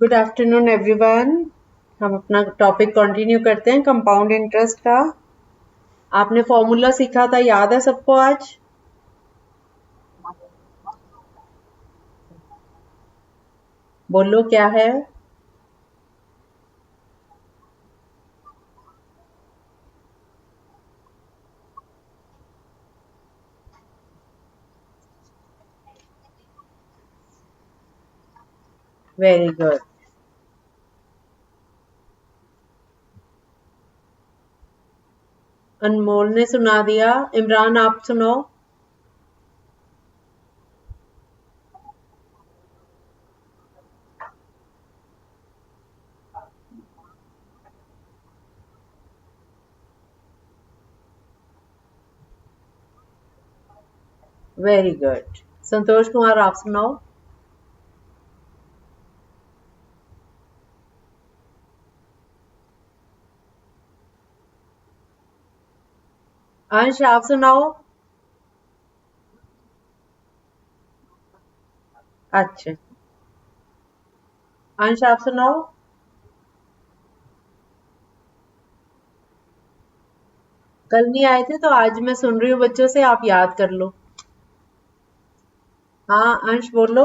Good afternoon everyone. हम अपना topic continue करते हैं कंपाउंड इंटरेस्ट का। आपने फॉर्मूला सीखा था, याद है सबको आज? बोलो क्या है। Very good. अनमोल ने सुना दिया। इमरान आप सुनाओ। Very good. संतोष कुमार आप सुनाओ। अंश आप सुनाओ। अच्छा, अंश आप सुनाओ। कल नहीं आए थे तो आज मैं सुन रही हूँ बच्चों से, आप याद कर लो। हाँ अंश बोलो।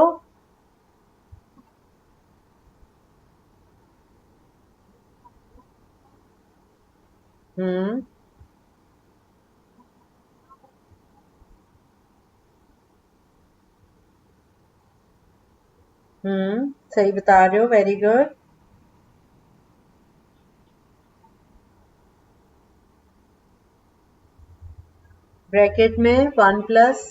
हम्म। सही बता रहे हो, वेरी गुड। ब्रैकेट में 1 प्लस।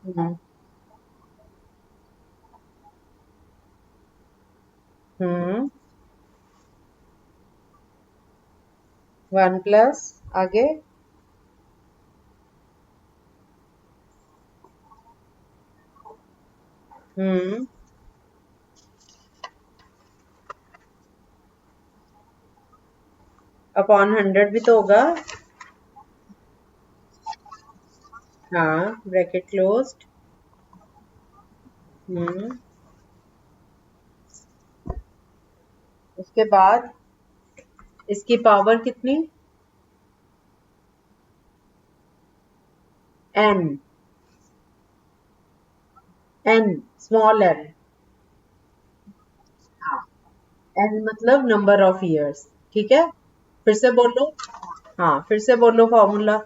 हम्म। हम्म। 1 प्लस। आगे। हम्म। अपॉन 100 भी तो होगा। हाँ, ब्रैकेट क्लोज्ड। हम्म। उसके बाद इसकी पावर कितनी? एन। N, small n. हाँ, एन मतलब नंबर ऑफ इयर्स। ठीक है, फिर से बोलो। हाँ, फिर से बोलो फॉर्मूला।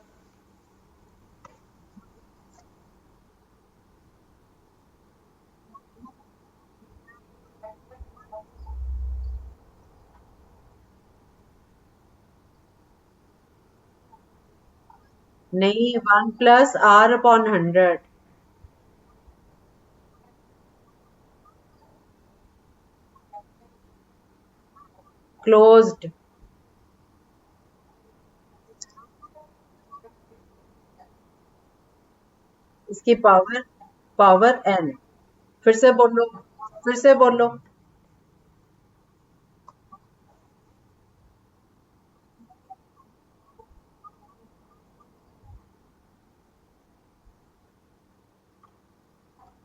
नहीं, 1 प्लस R/100। क्लोज्ड। इसकी पावर, पावर एन। फिर से बोलो, फिर से बोलो।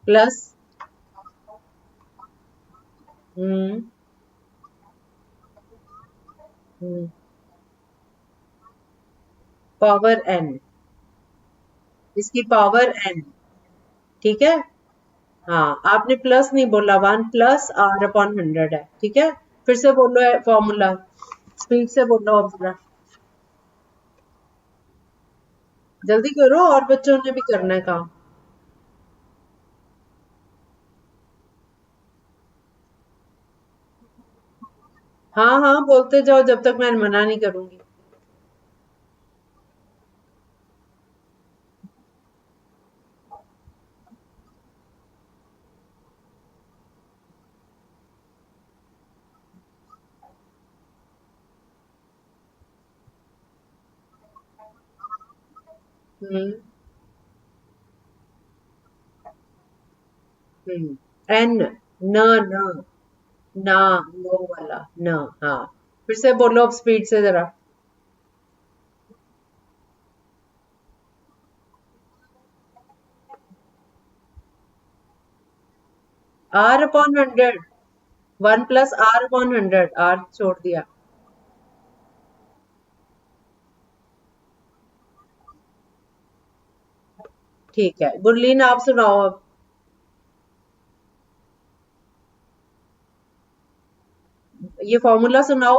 प्लस। हम्म। हम्म। Power N. इसकी पावर एन। ठीक है। हाँ, आपने प्लस नहीं बोला, 1 प्लस R/100 है। ठीक है, फिर से बोलो फॉर्मूला। स्पीड से बोलो अब जरा। जल्दी करो, और बच्चों ने भी करना है काम। हाँ हाँ, बोलते जाओ जब तक मैं मना नहीं करूंगी। हम्म। एन। न। न। ना, नो वाला न। हाँ, फिर से बोलो अब स्पीड से जरा। R upon 100, 1 plus r upon 100, r छोड़ दिया। ठीक है, गुरलीन आप सुनाओ अब। ये फॉर्मूला सुनाओ।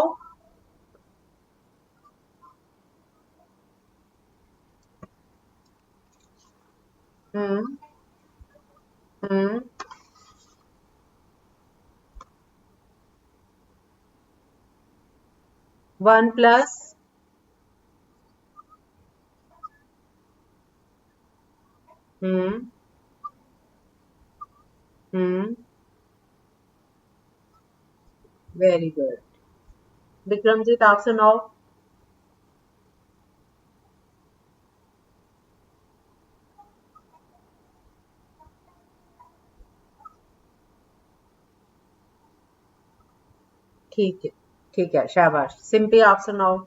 हम्म। हम्म। 1 प्लस। हम्म। हम्म। Very good. विक्रमजीत आप सुनाओ। ठीक है। ठीक है, शाबाश। सिंपी आप सुनाओ।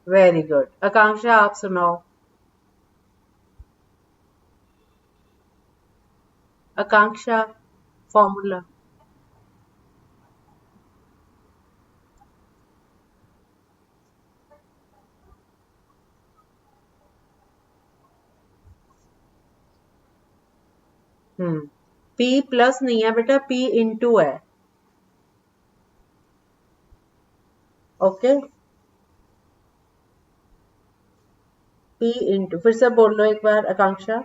Very good. आकांक्षा आप सुनाओ। आकांक्षा, फॉर्मूला। हम्म। पी प्लस नहीं है बेटा, पी इंटू है। ओके। पी इंटू, फिर से बोल लो एक बार आकांक्षा।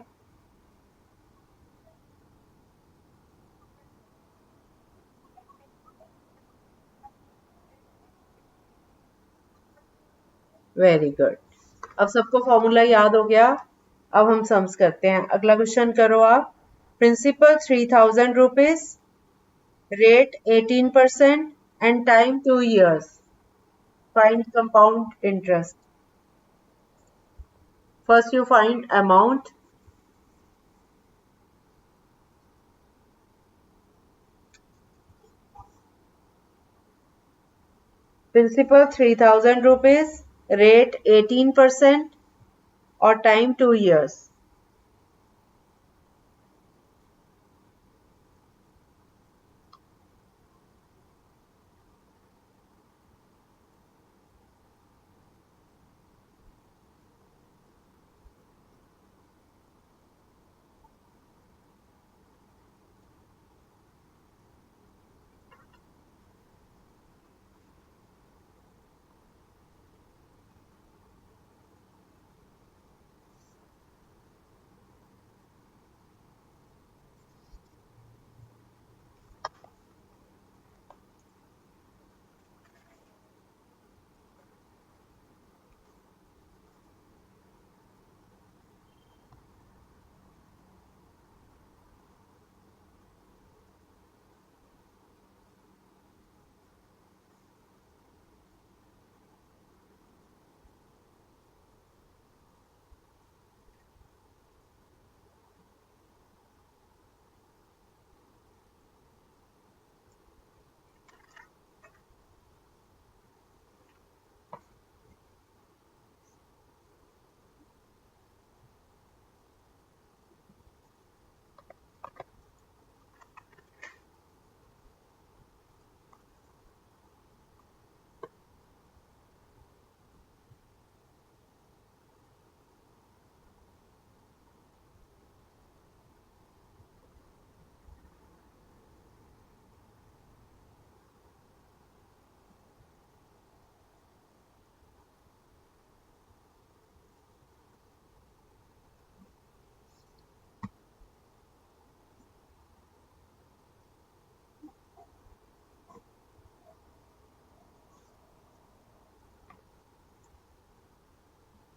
Very good. अब सबको फॉर्मूला याद हो गया। अब हम सम्स करते हैं। अगला क्वेश्चन करो आप। Principal 3000 rupees, rate 18% and time 2 years. Find compound interest. First you find amount. Principal 3000 rupees, rate 18% और time 2 years.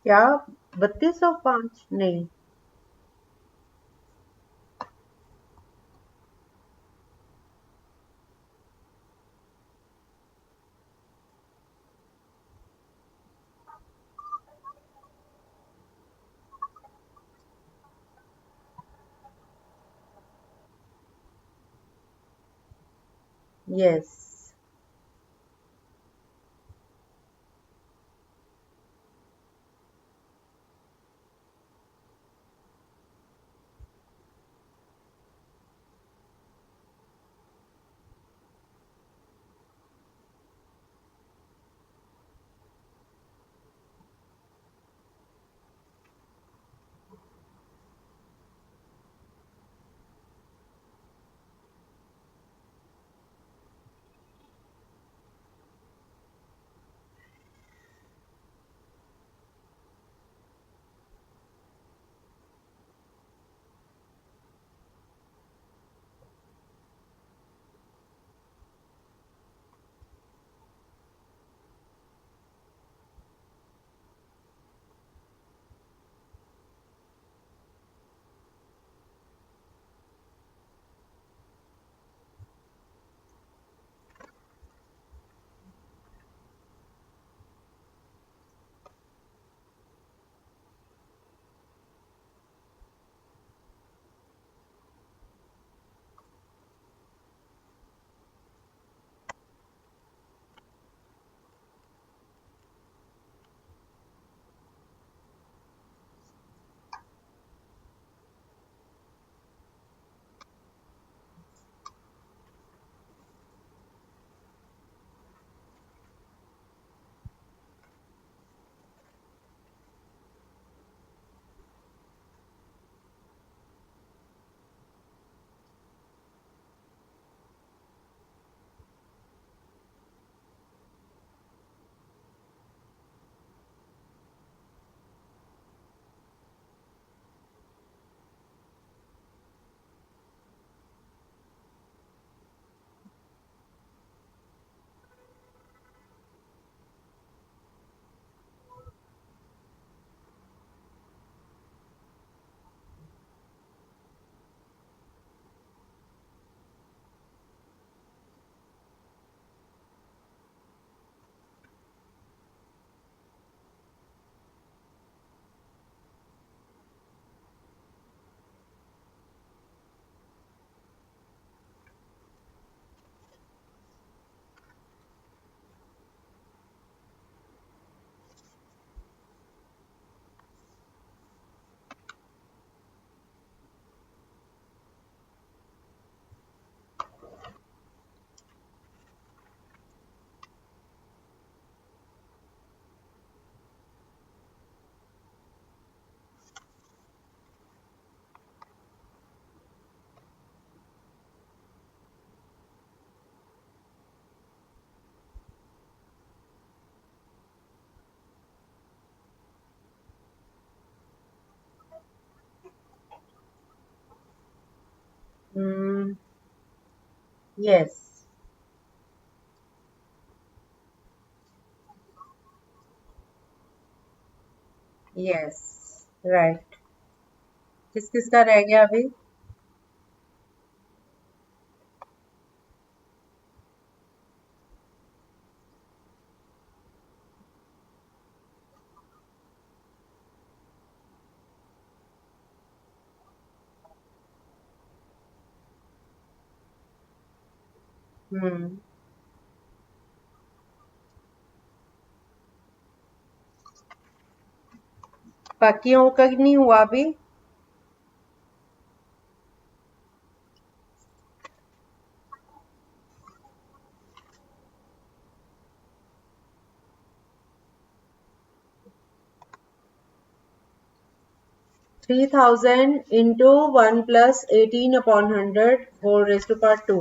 क्या 3205? नहीं। यस। यस। यस। राइट। किस किस का रह गया अभी? 嗯。बाकियों का नहीं हुआ अभी? 3000 into 1 plus 18 upon 100 whole raised to power 2।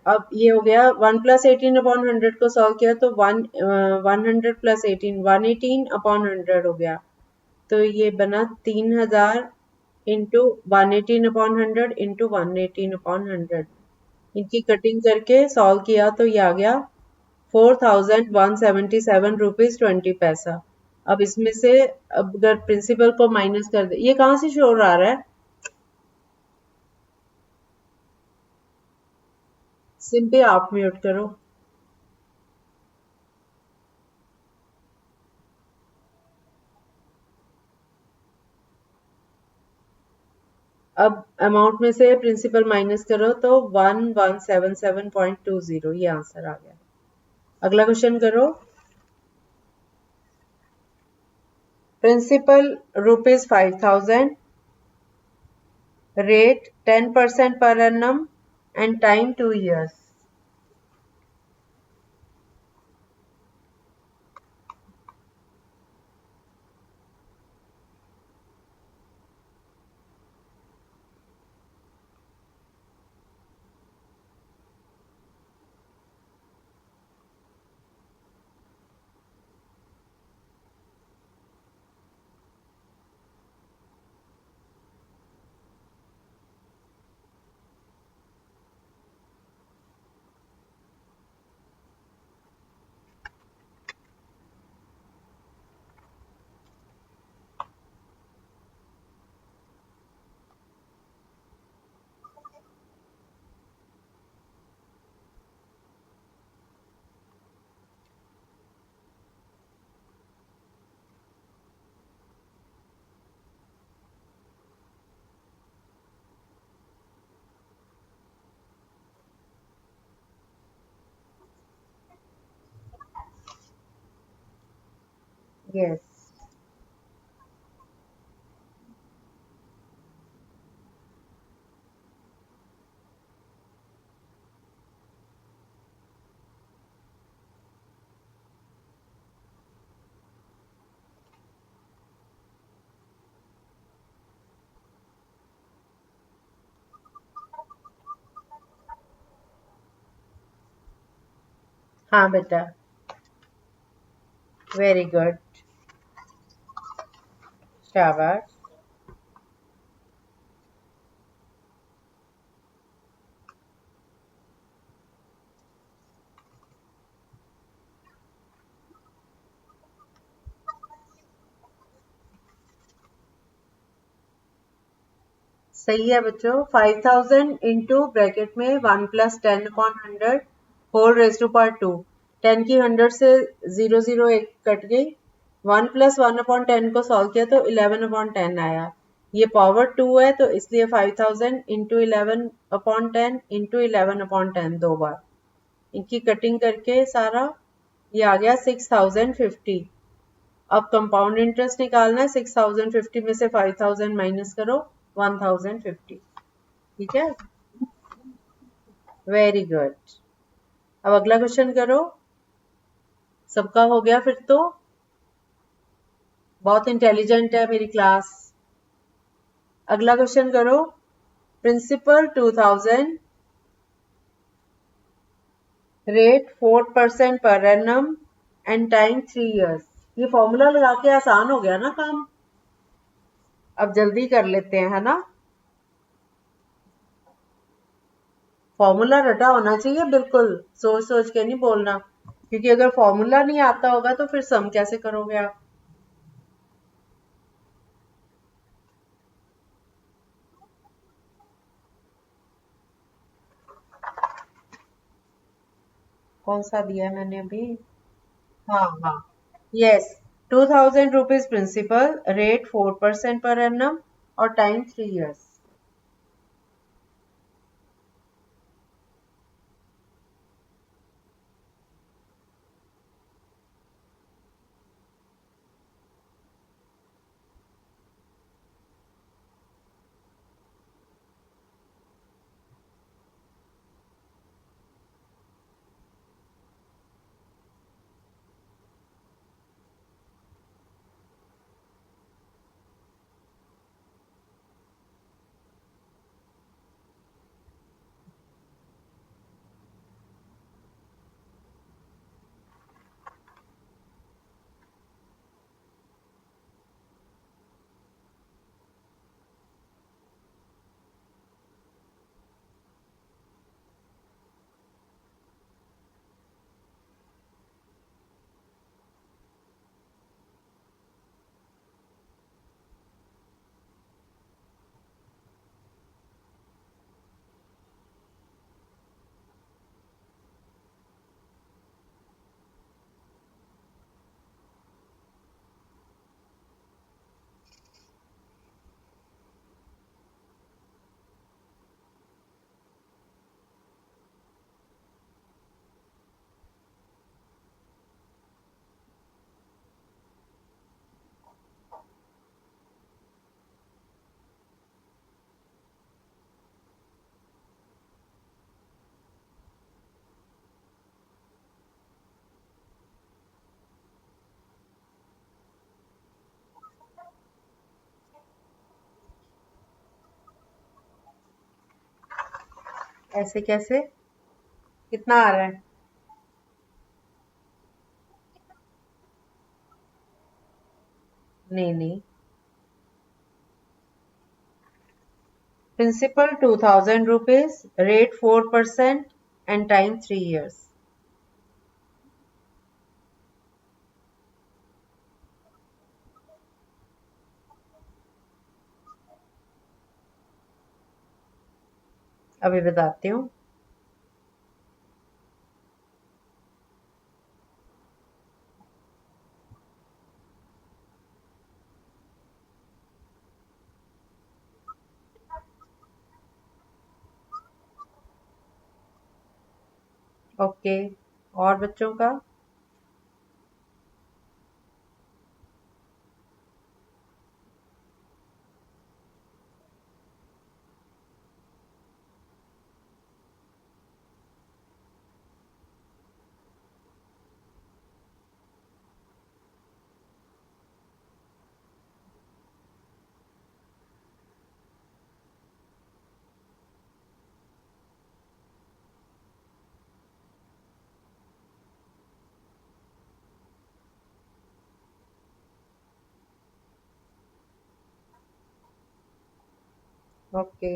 अब ये हो गया 1 प्लस 18/100 को सॉल्व किया तो 100 प्लस 18 118 अपॉन 100 हो गया। तो ये बना 3000 इंटू 118/100 इंटू 118/100। इनकी कटिंग करके सॉल्व किया तो ये आ गया 4177 रुपीज 20 पैसा। अब इसमें से अब अगर प्रिंसिपल को माइनस कर दे, ये कहाँ से शोर आ रहा है? सिंपली आप म्यूट करो। अब अमाउंट में से प्रिंसिपल माइनस करो तो 1177.20 ये आंसर आ गया। अगला क्वेश्चन करो। Principal ₹5,000, rate 10% per annum and time 2 years. Yes. हाँ बेटा, वेरी गुड, शाबाश। सही है बच्चों। 5,000 इंटू ब्रैकेट में 1 + 10/100 होल रेज टू पावर 2। 10 की 100 से 0 0 एक कट गई। 1 + 1/10 को सॉल्व किया तो 11/10 आया। ये पावर 2 है तो इसलिए 5,000 इंटू 11/10 इंटू 11/10 दो बार। इनकी कटिंग करके सारा ये आ गया 6,050। अब कंपाउंड इंटरेस्ट निकालना है। 6,050 में से 5,000 माइनस करो, 1,050। ठीक है, वेरी गुड। अब अगला क्वेश्चन करो। सबका हो गया फिर तो। बहुत इंटेलिजेंट है मेरी क्लास। अगला क्वेश्चन करो। Principal 2,000, rate 4% per annum and time 3 years। ये फॉर्मूला लगा के आसान हो गया ना काम। अब जल्दी कर लेते हैं, है ना। फॉर्मूला रटा होना चाहिए बिल्कुल, सोच सोच के नहीं बोलना, क्योंकि अगर फॉर्मूला नहीं आता होगा तो फिर सम कैसे करोगे आप। कौन सा दिया मैंने अभी। हाँ हाँ, yes. 2,000 rupees principal, rate 4% per annum और टाइम 3 years। ऐसे कैसे? कितना आ रहा है? नहीं नहीं, principal 2000 rupees, rate 4% and time 3 years। अभी बताती हूँ। ओके, और बच्चों का? ओके।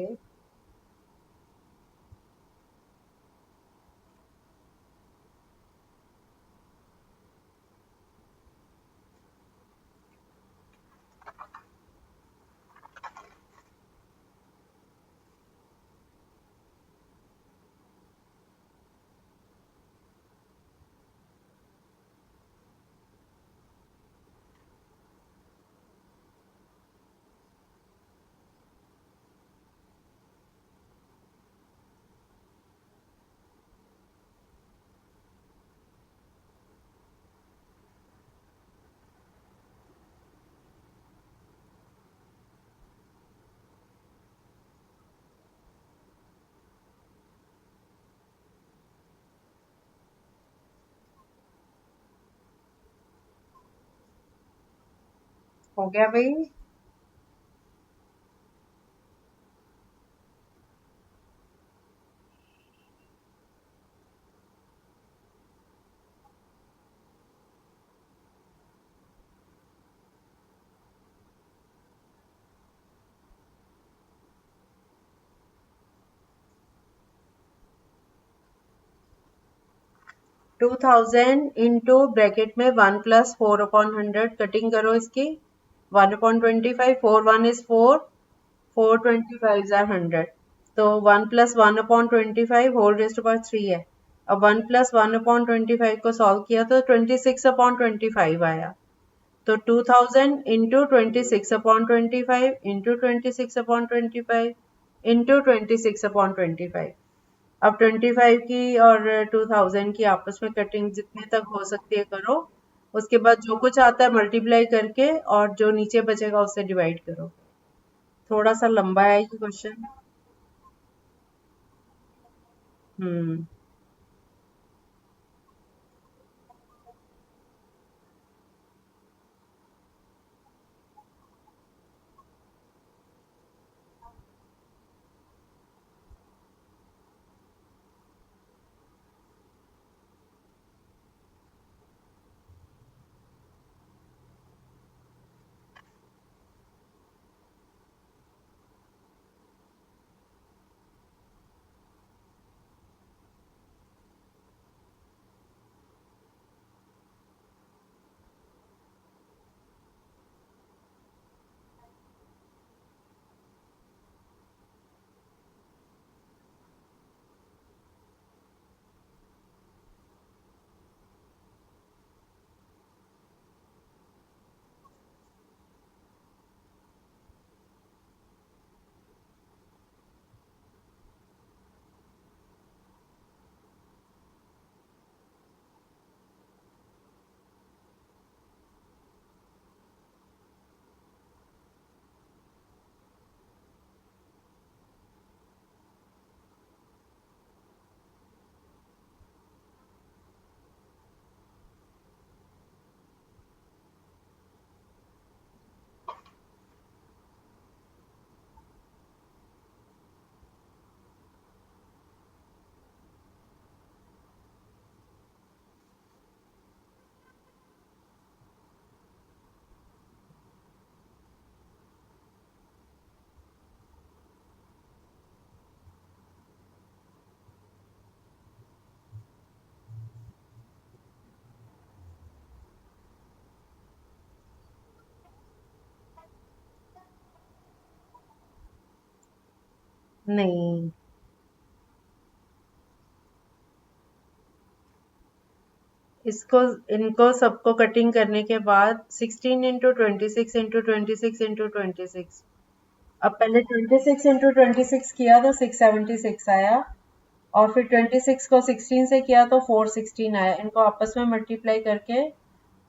हो गया भाई। 2000 इंटू ब्रैकेट में 1+4/100, कटिंग करो इसकी। 1/25, 4 1 is 4, 4 25 are 100। तो 1+1/25 होल रेस्ट पावर 3 है। अब 1+1/25 को सॉल्व किया तो 26/25 आया। तो 2000 इंटू 26/25 इंटू 26/25 इंटू 26/25। अब 25 की और 2000 की आपस में कटिंग जितने तक हो सकती है करो। उसके बाद जो कुछ आता है मल्टीप्लाई करके और जो नीचे बचेगा उससे डिवाइड करो। थोड़ा सा लंबा है ये क्वेश्चन। हम्म। नहीं, इसको इनको सबको कटिंग करने के बाद 16 × 26 × 26 × 26 अब पहले 26 × 26 किया तो 676 आया, और फिर 26 को 16 से किया तो 416 आया। इनको आपस में मल्टीप्लाई करके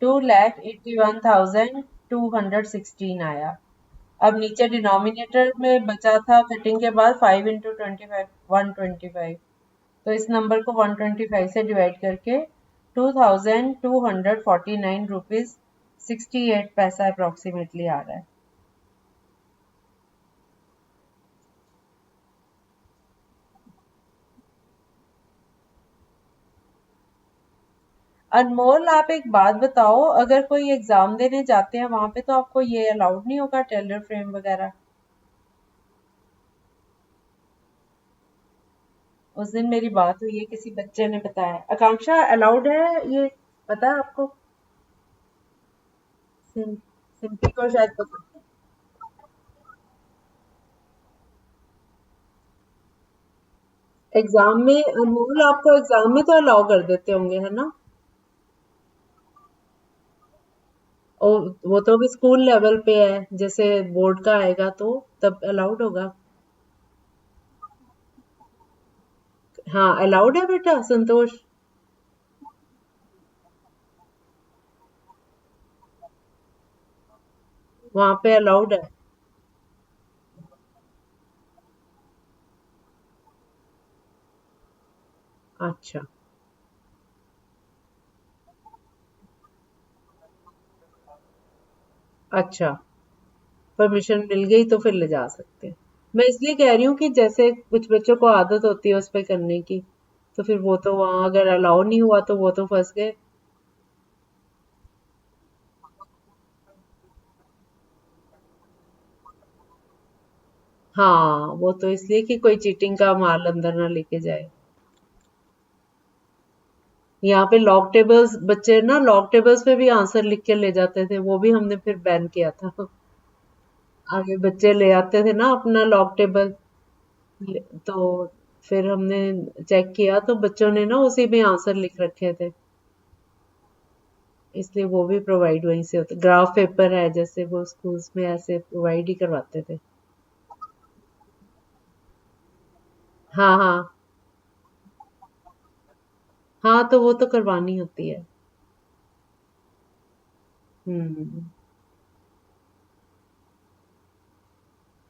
2,81,216 आया। अब नीचे डिनोमिनेटर में बचा था कटिंग के बाद 5 × 25 125, तो इस नंबर को 125 से डिवाइड करके 2,249 रुपीज 68 पैसा अप्रोक्सीमेटली आ रहा है। अनमोल, आप एक बात बताओ, अगर कोई एग्जाम देने जाते हैं वहां पे तो आपको ये अलाउड नहीं होगा टेलर फ्रेम वगैरह? उस दिन मेरी बात हुई है, किसी बच्चे ने बताया। आकांक्षा, अलाउड है ये, पता है आपको? सिंपी को शायद पता। एग्जाम में अनमोल, आपको एग्जाम में तो अलाउ कर देते होंगे, है ना? और वो तो अभी स्कूल लेवल पे है, जैसे बोर्ड का आएगा तो तब अलाउड होगा। हाँ, अलाउड है बेटा संतोष। वहां पे अलाउड है। अच्छा। अच्छा, परमिशन मिल गई तो फिर ले जा सकते हैं। मैं इसलिए कह रही हूँ कि जैसे कुछ बच्चों को आदत होती है उस पे करने की, तो फिर वो तो वहां अगर अलाउ नहीं हुआ तो वो तो फंस गए। हाँ, वो तो इसलिए कि कोई चीटिंग का माल अंदर ना लेके जाए। यहाँ पे लॉग टेबल्स, बच्चे ना लॉग टेबल्स पे भी आंसर लिख के ले जाते थे, वो भी हमने फिर बैन किया था। आगे बच्चे ले आते थे ना अपना लॉग टेबल, तो फिर हमने चेक किया तो बच्चों ने ना उसी में आंसर लिख रखे थे, इसलिए वो भी प्रोवाइड वहीं से होते। ग्राफ पेपर है जैसे, वो स्कूल्स में ऐसे प्रोवाइड ही करवाते थे। हाँ हाँ। हाँ, तो वो तो करवानी होती है। हम्म।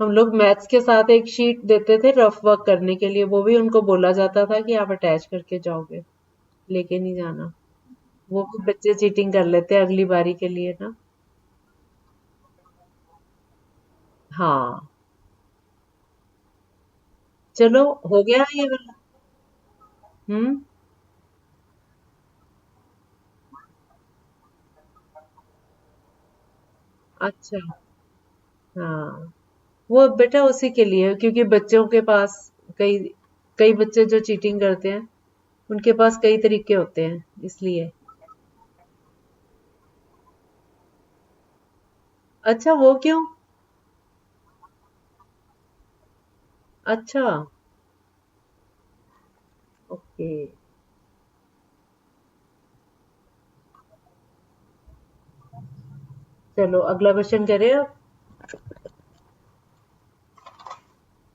हम लोग मैथ्स के साथ एक शीट देते थे रफ वर्क करने के लिए, वो भी उनको बोला जाता था कि आप अटैच करके जाओगे, लेके नहीं जाना। वो भी बच्चे चीटिंग कर लेते हैं अगली बारी के लिए ना। हाँ। चलो, हो गया ये वाला। हम्म। अच्छा। हाँ, वो बेटा उसी के लिए है, क्योंकि बच्चों के पास कई कई बच्चे जो चीटिंग करते हैं उनके पास कई तरीके होते हैं, इसलिए। अच्छा, वो क्यों? अच्छा। ओके। चलो, अगला क्वेश्चन करें अब।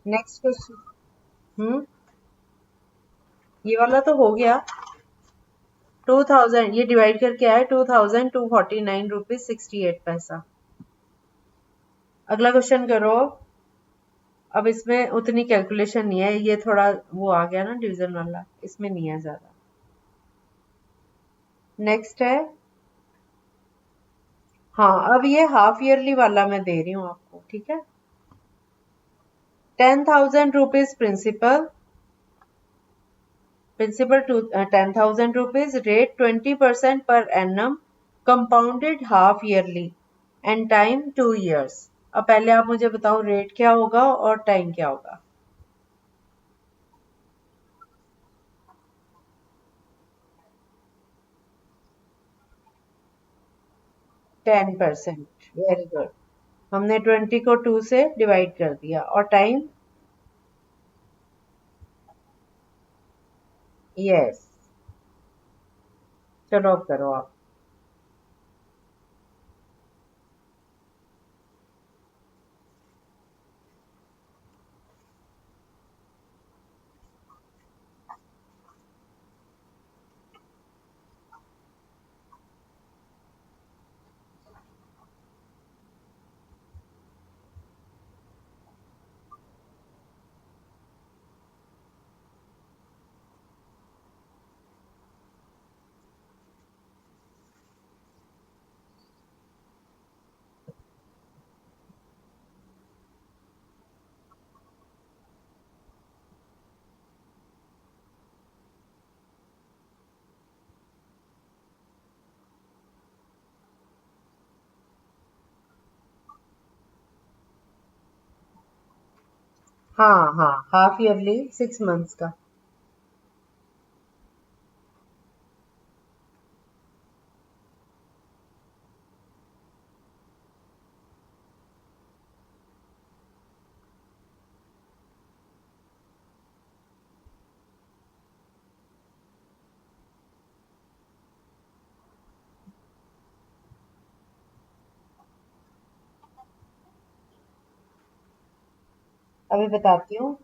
Next question. हम्म। ये वाला तो हो गया। 2000 ये डिवाइड करके आया 2,249 रुपीज 68 पैसा। अगला क्वेश्चन करो। अब इसमें उतनी कैलकुलेशन नहीं है, ये थोड़ा वो आ गया ना डिवीजन वाला, इसमें नहीं है ज्यादा। नेक्स्ट है। हाँ, अब ये हाफ ईयरली वाला मैं दे रही हूँ आपको, ठीक है? 10,000 rupees principal, principal to 10,000 rupees, rate 20% per annum, compounded half yearly, and time 2 years। अब पहले आप मुझे बताओ रेट क्या होगा और टाइम क्या होगा। 10%, वेरी गुड। हमने 20 को 2 से डिवाइड कर दिया, और टाइम? यस। चलो अब करो आप। हाँ हाँ, हाफ ईयरली 6 मंथ्स का। अभी बताती हूँ।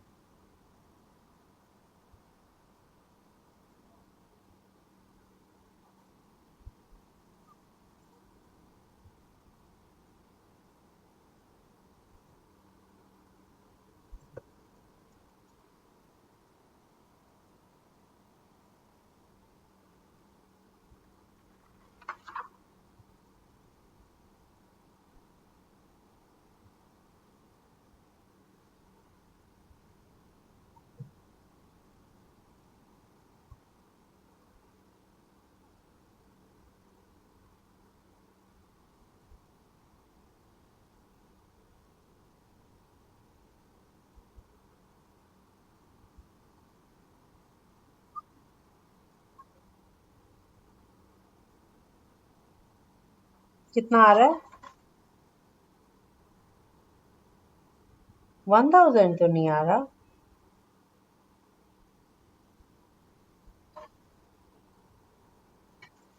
कितना आ रहा है? 1000 तो नहीं आ रहा।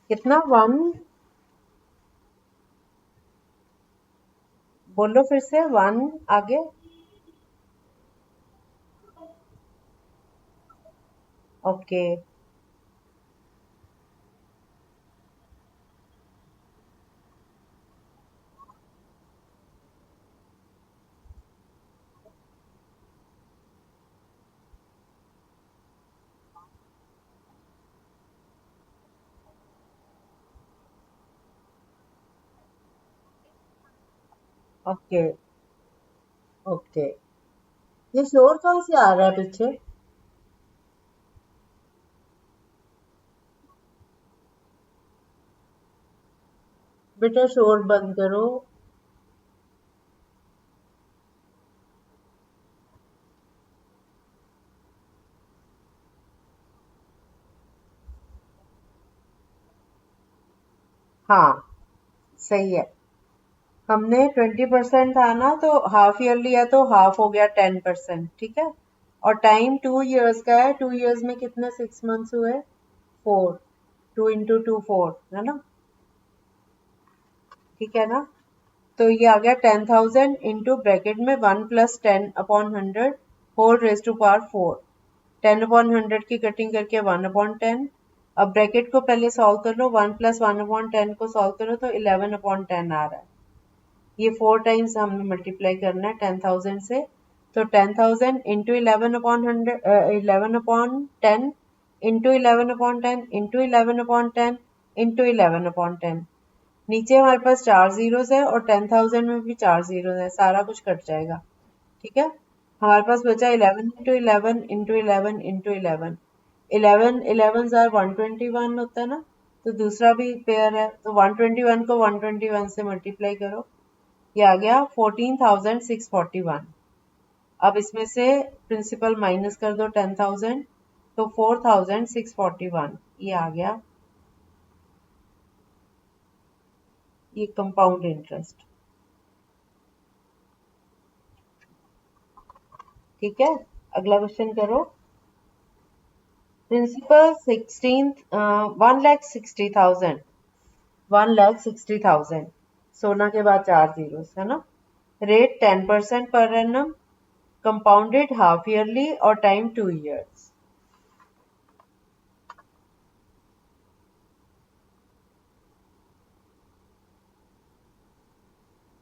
कितना? वन? बोलो फिर से, वन आगे। ओके। ओके। ओके। ये शोर कहाँ से आ रहा है पीछे? बेटा शोर बंद करो। हाँ, सही है। हमने 20% था ना, तो हाफ ईयर लिया तो हाफ हो गया 10%, ठीक है। और टाइम 2 इयर्स का है, 2 इयर्स में कितने 6 मंथ्स हुए? 4। 2 into 2 4 है ना? ठीक है ना? तो ये आ गया 10,000 इंटू ब्रैकेट में 1+10/100 होल रेज टू पावर 4। 10/100 की कटिंग करके 1/10। अब ब्रैकेट को पहले सॉल्व कर लो, 1+1/10 को सॉल्व करो तो 11/10 आ रहा है। ये 4 टाइम्स हमें मल्टीप्लाई करना है 10,000 से। तो 10,000 इंटू 11/100, 11/10 इंटू 11/10 इंटू 11/10 इंटू 11/10। नीचे हमारे पास 4 जीरोस है और 10,000 में भी 4 जीरोस है, सारा कुछ कट जाएगा। ठीक है। हमारे पास बचा 11 इंटू 11 इंटू 11 इंटू 11। 11 11 जार 121 होता है ना। तो दूसरा भी पेयर है, तो 121 को 121 से मल्टीप्लाई करो। ये आ गया 14,641। अब इसमें से प्रिंसिपल माइनस कर दो 10,000, तो 4,641 ये आ गया, ये कंपाउंड इंटरेस्ट। ठीक है। अगला क्वेश्चन करो। प्रिंसिपल 16 1,60,000 1,60,000 16 के बाद 4 zeros है ना। रेट 10% पर एनम, कंपाउंडेड हाफ ईयरली और टाइम 2 years।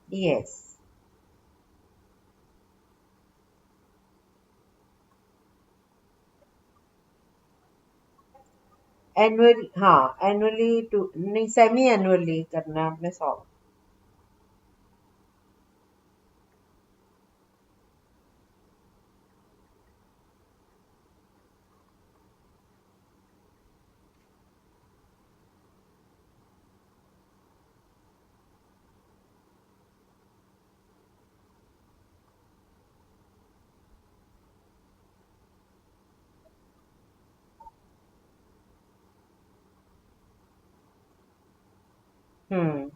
यस। एनुअल, हाँ एनुअली टू नहीं, सेमी एनुअली करना है आपने सॉल्व। हम्म।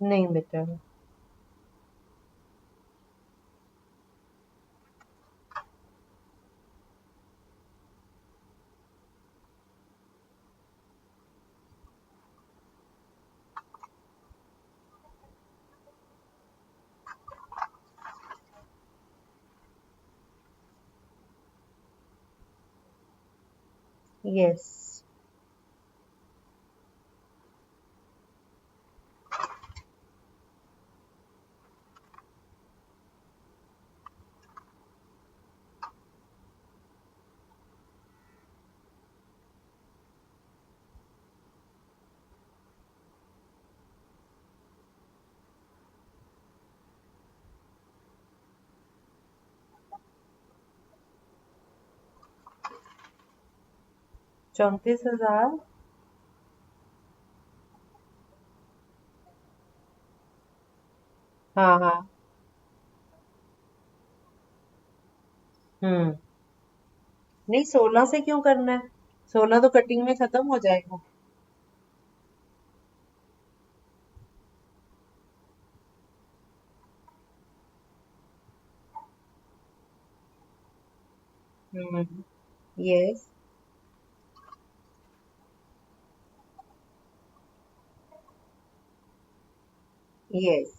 नहीं बेटा। यस। 34,000। हाँ हाँ। हम्म। नहीं, 16 से क्यों करना है? 16 तो कटिंग में खत्म हो जाएगा। हम्म। यस। यस।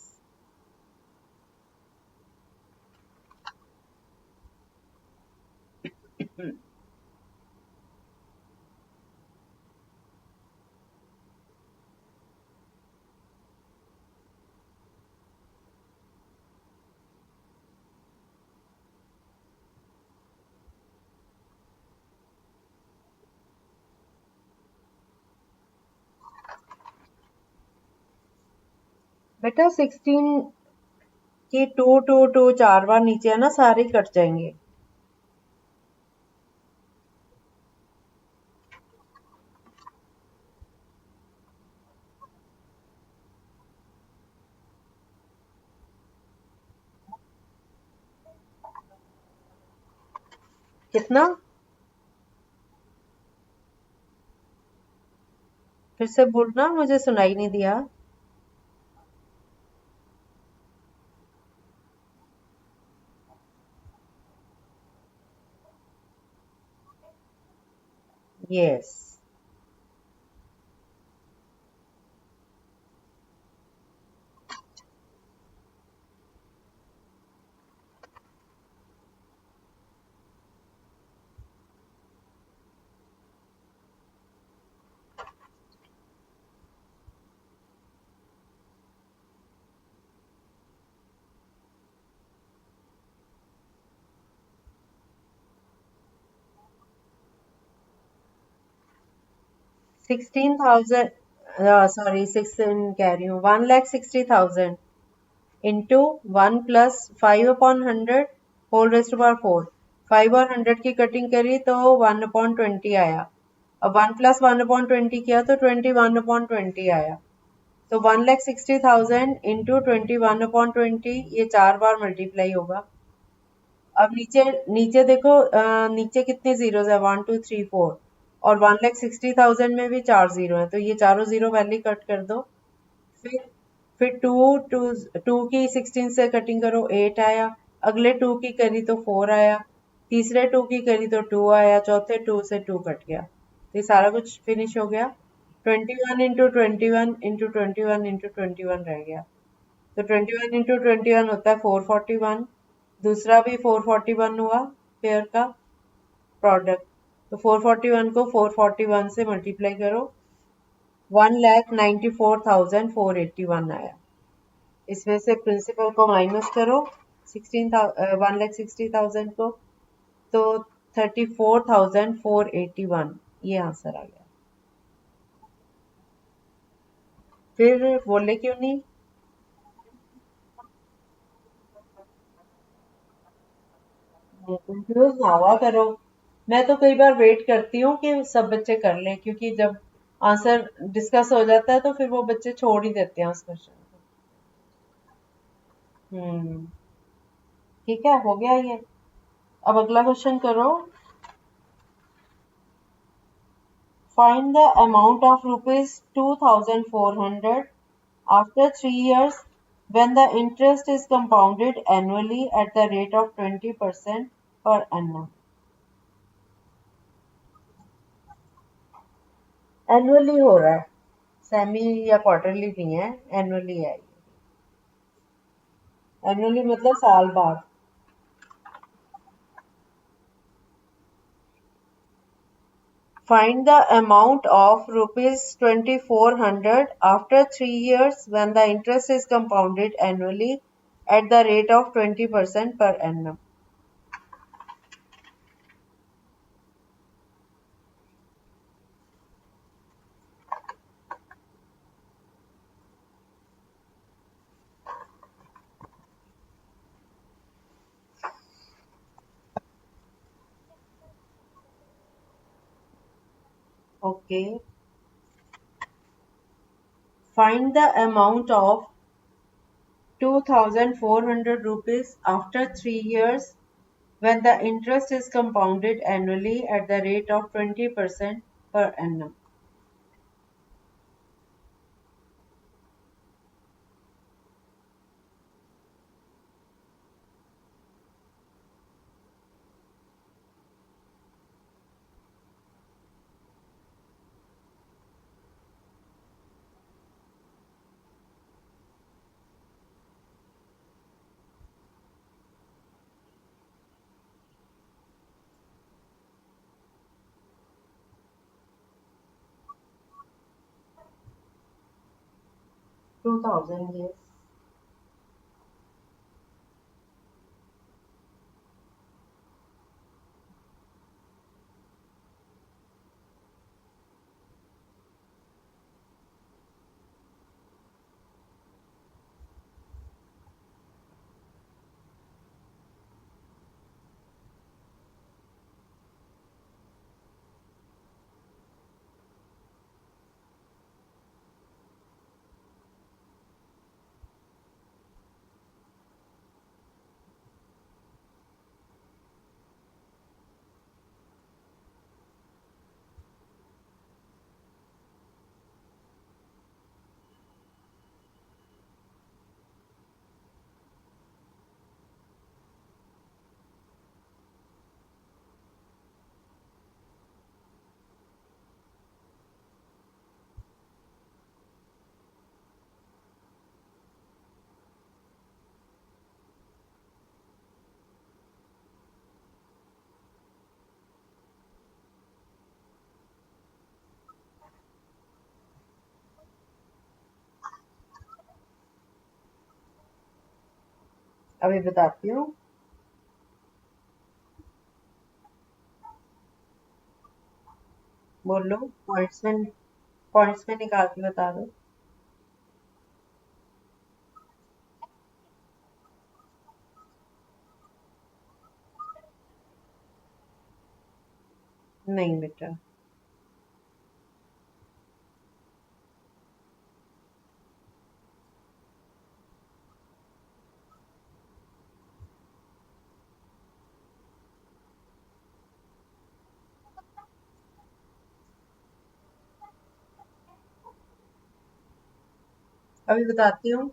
बेटा 16 के टू टू टू 4 बार नीचे है ना, सारे ही कट जाएंगे। कितना? फिर से बोलना, मुझे सुनाई नहीं दिया। यस। 16,000, सॉरी 16 कह रही हूँ, 1,60,000 इंटू 1 + 5/100 होल रेस्ट पावर 4। 5 और 100 की कटिंग करी तो 1/20 आया। अब 1 + 1/20 किया तो 21/20 आया। तो 1,60,000 इंटू 21/20 ये 4 बार मल्टीप्लाई होगा। अब नीचे नीचे देखो, नीचे कितने जीरोस है, 1 2 3 4, और 1,60,000 में भी 4 जीरो है, तो ये चारों जीरो पहले कट कर दो। फिर फिर टू की 16 से कटिंग करो, 8 आया। अगले टू की करी तो 4 आया। तीसरे टू की करी तो 2 आया। चौथे टू से 2 कट गया, तो ये सारा कुछ फिनिश हो गया। 21 × 21 × 21 × 21 रह गया। तो 21 × 21 होता है 441। दूसरा भी 441 हुआ, पेयर का प्रोडक्ट। तो 441 को 441 से मल्टीप्लाई करो, 1,94,481 आया। इसमें से प्रिंसिपल को माइनस करो, 1,60,000 को, तो 34,481 ये आंसर आ गया। फिर बोले क्यों नहीं? कंफ्यूज ना हुआ करो। मैं तो कई बार वेट करती हूँ कि सब बच्चे कर लें, क्योंकि जब आंसर डिस्कस हो जाता है तो फिर वो बच्चे छोड़ ही देते हैं उस क्वेश्चन को। ठीक है, हो गया ये। अब अगला क्वेश्चन करो। Find the amount of rupees 2,400 after 3 years when the interest is compounded annually at the rate of 20% per annum। Annually हो रहा है, सेमी या क्वार्टरली नहीं है, एनुअली है। एनुअली मतलब साल बाद। Find the amount of rupees 2,400 after 3 years when the interest is compounded annually at the rate of 20% per annum। 'Okay. Find the amount of 2,400 rupees after 3 years when the interest is compounded annually at the rate of 20% per annum। 2,000, yes। अभी बताती हूँ। बोलो, points में निकाल के बता दो। नहीं बेटा। अभी बताती हूँ।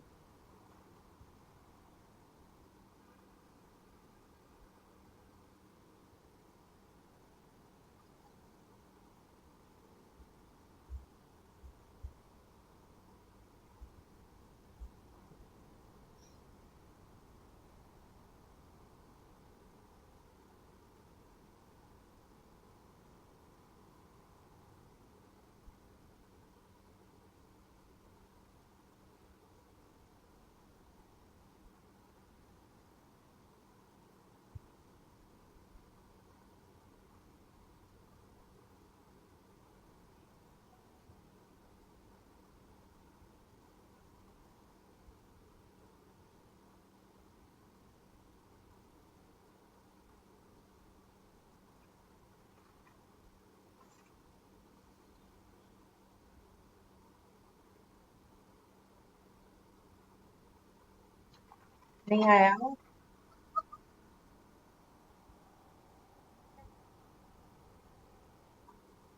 नहीं आया।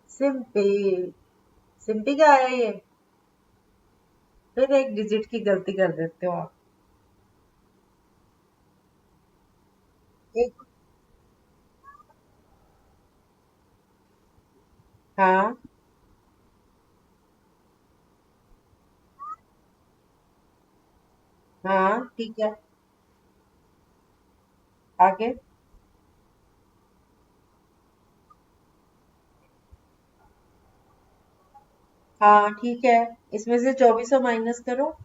सिंपी। सिंपी क्या आया ये? फिर एक डिजिट की गलती कर देते हो आप। एक। हाँ। हाँ ठीक है। आगे। हाँ ठीक है। इसमें से 2400 माइनस करो।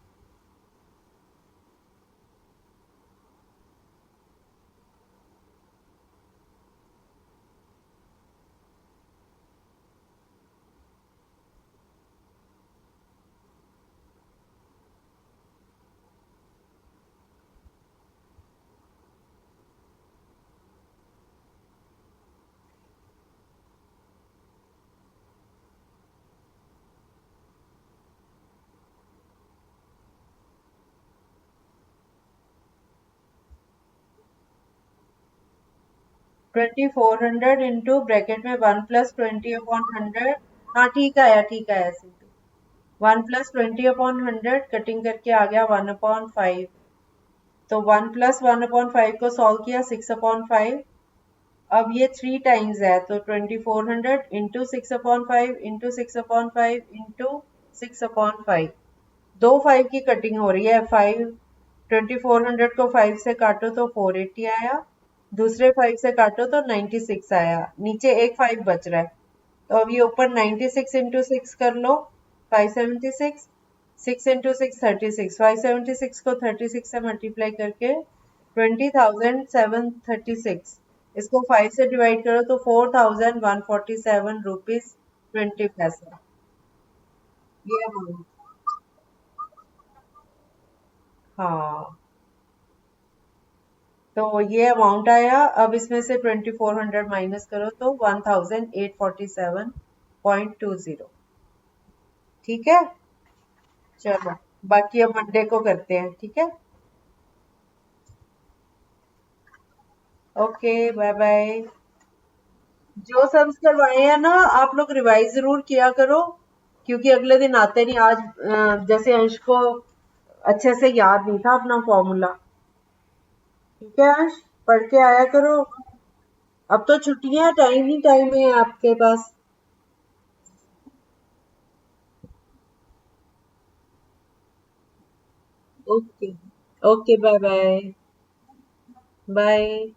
2400 इंटू ब्रैकेट में 1 + 20/100। हाँ ठीक आया सिंपी। 1 + 20/100 कटिंग करके आ गया 1/5। तो 1 + 1/5 को सॉल्व किया 6/5। अब ये 3 टाइम्स है तो 2400 इंटू 6/5 इंटू 6/5 इंटू 6/5। दो 5 की कटिंग हो रही है। 2400 को 5 से काटो तो 480 आया। दूसरे 5 से काटो तो 96 आया। नीचे एक 5 बच रहा है। तो अब ये ऊपर 96 इंटू 6 कर लो। 576। 6 इंटू 6 36। 576 को 36 से मल्टीप्लाई करके 20,736। इसको 5 से डिवाइड करो तो 4,147 रुपीज 20 पैसे। ये अमाउंट। हाँ। तो ये अमाउंट आया। अब इसमें से 2400 माइनस करो तो 1847.20। ठीक है। चलो, बाकी अब मंडे को करते हैं। ठीक है। Okay, bye bye. जो सब्स करवाए हैं ना, आप लोग रिवाइज जरूर किया करो, क्योंकि अगले दिन आते नहीं। आज जैसे अंश को अच्छे से याद नहीं था अपना फॉर्मूला। ठीक है अंश, पढ़ के आया करो। अब तो छुट्टियां, टाइम ही टाइम है आपके पास। Okay. Okay, bye bye. Bye.